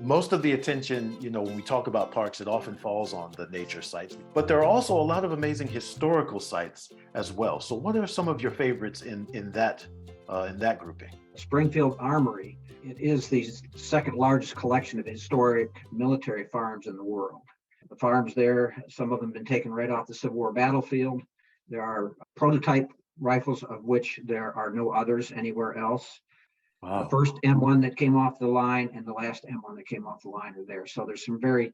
most of the attention, when we talk about parks, it often falls on the nature sites, but there are also a lot of amazing historical sites as well. So what are some of your favorites in that grouping? Springfield Armory, it is the second largest collection of historic military firearms in the world. The firearms there, some of them have been taken right off the Civil War battlefield. There are prototype rifles of which there are no others anywhere else. The Wow. first M1 that came off the line and the last M1 that came off the line are there. So there's some very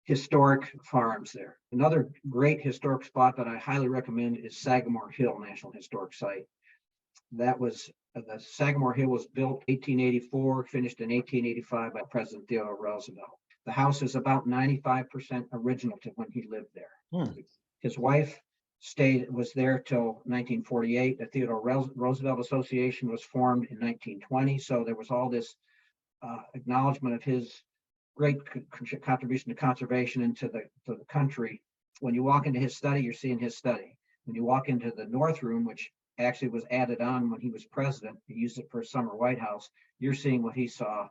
historic firearms there. Another great historic spot that I highly recommend is Sagamore Hill National Historic Site. The Sagamore Hill was built 1884, finished in 1885 by President Theodore Roosevelt. The house is about 95% original to when he lived there. Hmm. His wife was there till 1948. The Theodore Roosevelt Association was formed in 1920. So there was all this acknowledgement of his great contribution to conservation and to the country. When you walk into his study, you're seeing his study. When you walk into the North Room, which actually was added on when he was president, he used it for summer White House, you're seeing what he saw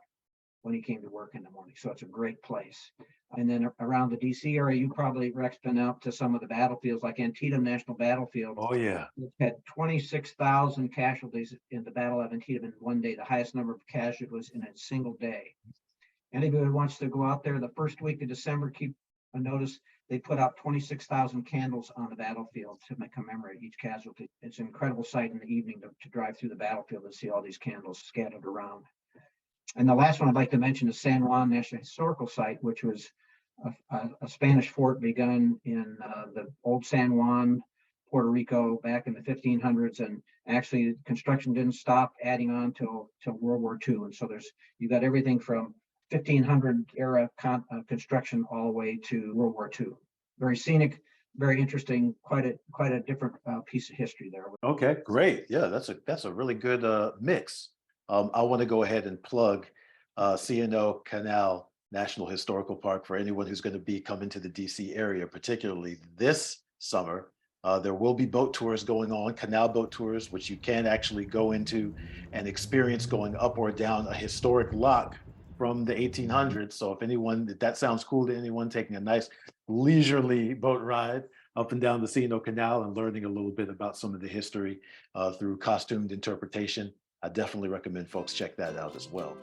when he came to work in the morning. So it's a great place. And then around the DC area, you probably, Rex, been out to some of the battlefields like Antietam National Battlefield. Oh yeah. It's had 26,000 casualties in the Battle of Antietam in one day, the highest number of casualties in a single day. Anybody who wants to go out there the first week of December, keep a notice. They put out 26,000 candles on the battlefield to commemorate each casualty. It's an incredible sight in the evening to drive through the battlefield and see all these candles scattered around. And the last one I'd like to mention is San Juan National Historical Site, which was a Spanish fort begun in the old San Juan, Puerto Rico, back in the 1500s. And actually, construction didn't stop adding on till World War II. And so you got everything from 1500 era construction all the way to World War II. Very scenic, very interesting, quite a different piece of history there. Okay, great. Yeah, that's a really good mix. I want to go ahead and plug CNO Canal National Historical Park for anyone who's going to be coming to the DC area, particularly this summer. There will be boat tours going on, canal boat tours, which you can actually go into and experience going up or down a historic lock from the 1800s. So if that sounds cool to anyone, taking a nice leisurely boat ride up and down the CNO Canal and learning a little bit about some of the history through costumed interpretation, I definitely recommend folks check that out as well.